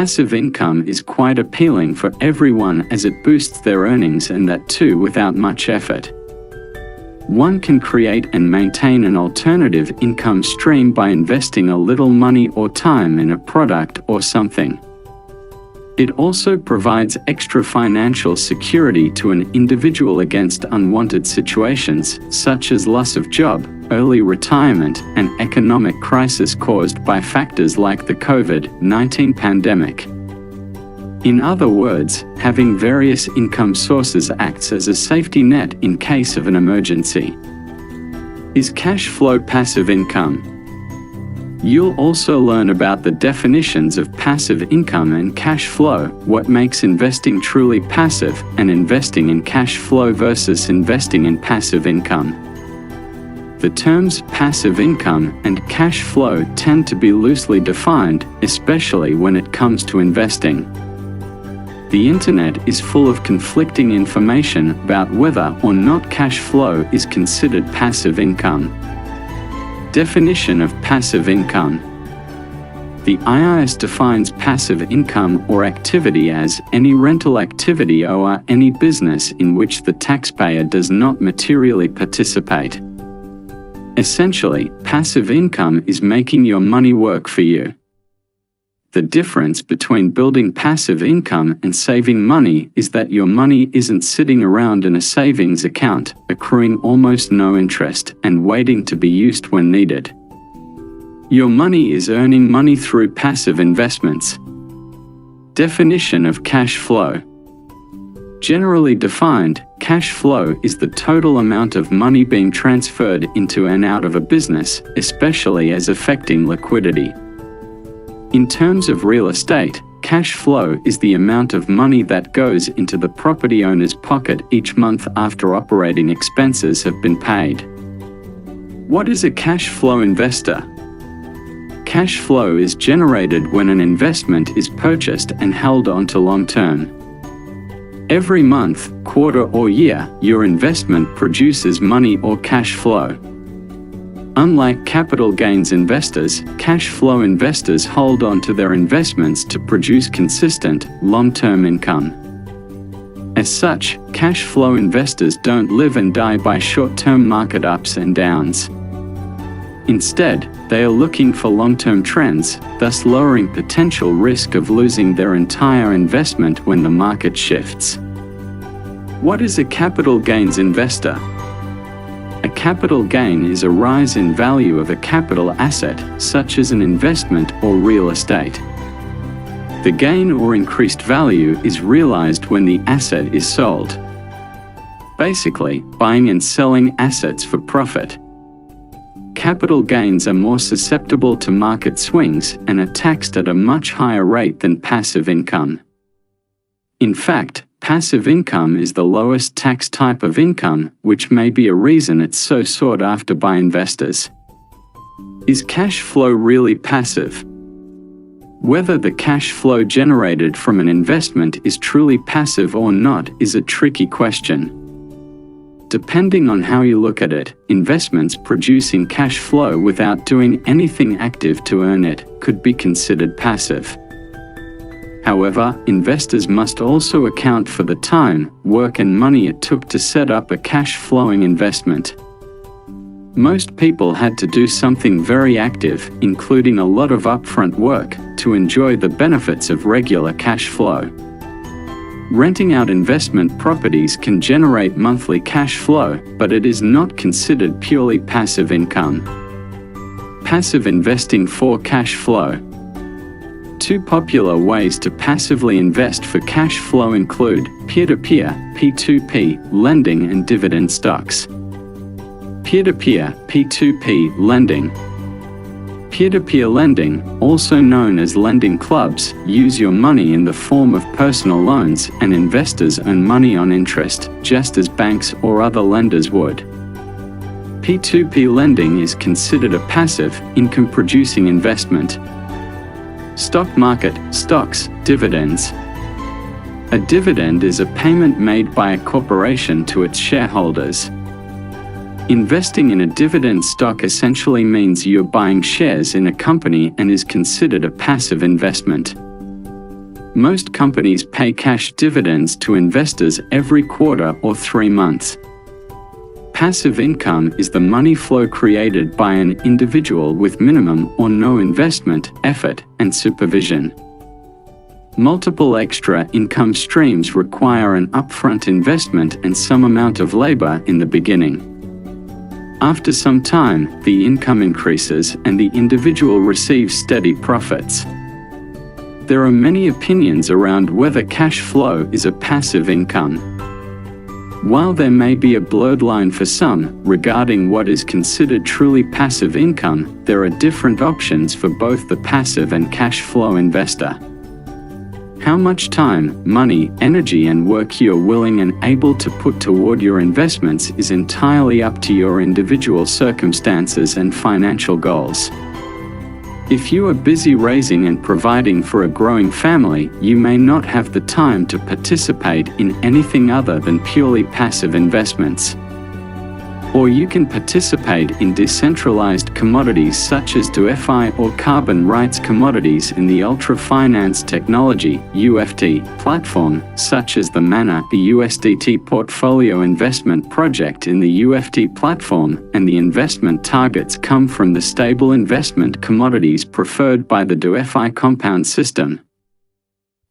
passive income is quite appealing for everyone as it boosts their earnings, and that too without much effort. One can create and maintain an alternative income stream by investing a little money or time in a product or something. It also provides extra financial security to an individual against unwanted situations, such as loss of job, early retirement, and economic crisis caused by factors like the COVID-19 pandemic. In other words, having various income sources acts as a safety net in case of an emergency. Is cash flow passive income? You'll also learn about the definitions of passive income and cash flow, what makes investing truly passive, and investing in cash flow versus investing in passive income. The terms passive income and cash flow tend to be loosely defined, especially when it comes to investing. The internet is full of conflicting information about whether or not cash flow is considered passive income. Definition of passive income. The IRS defines passive income or activity as any rental activity or any business in which the taxpayer does not materially participate. Essentially, passive income is making your money work for you. The difference between building passive income and saving money is that your money isn't sitting around in a savings account, accruing almost no interest, and waiting to be used when needed. Your money is earning money through passive investments. Definition of cash flow. Generally defined, cash flow is the total amount of money being transferred into and out of a business, especially as affecting liquidity. In terms of real estate, cash flow is the amount of money that goes into the property owner's pocket each month after operating expenses have been paid. What is a cash flow investor? Cash flow is generated when an investment is purchased and held onto long term. Every month, quarter or year, your investment produces money or cash flow. Unlike capital gains investors, cash flow investors hold on to their investments to produce consistent, long-term income. As such, cash flow investors don't live and die by short-term market ups and downs. Instead, they are looking for long-term trends, thus lowering potential risk of losing their entire investment when the market shifts. What is a capital gains investor? A capital gain is a rise in value of a capital asset, such as an investment or real estate. The gain or increased value is realized when the asset is sold. Basically, buying and selling assets for profit. Capital gains are more susceptible to market swings and are taxed at a much higher rate than passive income. In fact, passive income is the lowest tax type of income, which may be a reason it's so sought after by investors. Is cash flow really passive? Whether the cash flow generated from an investment is truly passive or not is a tricky question. Depending on how you look at it, investments producing cash flow without doing anything active to earn it could be considered passive. However, investors must also account for the time, work and money it took to set up a cash-flowing investment. Most people had to do something very active, including a lot of upfront work, to enjoy the benefits of regular cash flow. Renting out investment properties can generate monthly cash flow, but it is not considered purely passive income. Passive investing for cash flow. Two popular ways to passively invest for cash flow include peer-to-peer (P2P) lending and dividend stocks. Peer-to-peer (P2P) lending. Peer-to-peer lending, also known as lending clubs, use your money in the form of personal loans, and investors earn money on interest, just as banks or other lenders would. P2P lending is considered a passive, income-producing investment. Stock market, stocks, dividends. A dividend is a payment made by a corporation to its shareholders. Investing in a dividend stock essentially means you're buying shares in a company and is considered a passive investment. Most companies pay cash dividends to investors every quarter or 3 months. Passive income is the money flow created by an individual with minimum or no investment, effort, and supervision. Multiple extra income streams require an upfront investment and some amount of labor in the beginning. After some time, the income increases and the individual receives steady profits. There are many opinions around whether cash flow is a passive income. While there may be a blurred line for some regarding what is considered truly passive income, there are different options for both the passive and cash flow investor. How much time, money, energy, and work you're willing and able to put toward your investments is entirely up to your individual circumstances and financial goals. If you are busy raising and providing for a growing family, you may not have the time to participate in anything other than purely passive investments. Or you can participate in decentralized commodities such as DeFi or carbon rights commodities in the ultra-finance technology (UFT) platform, such as the Mana, the USDT portfolio investment project in the UFT platform, and the investment targets come from the stable investment commodities preferred by the DeFi compound system.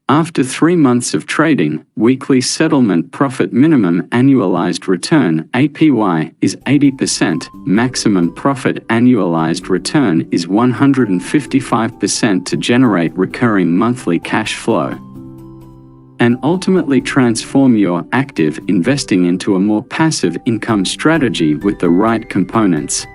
After 3 months of trading, weekly settlement profit minimum annualized return (APY) is 80%, maximum profit annualized return is 155% to generate recurring monthly cash flow. And ultimately transform your active investing into a more passive income strategy with the right components.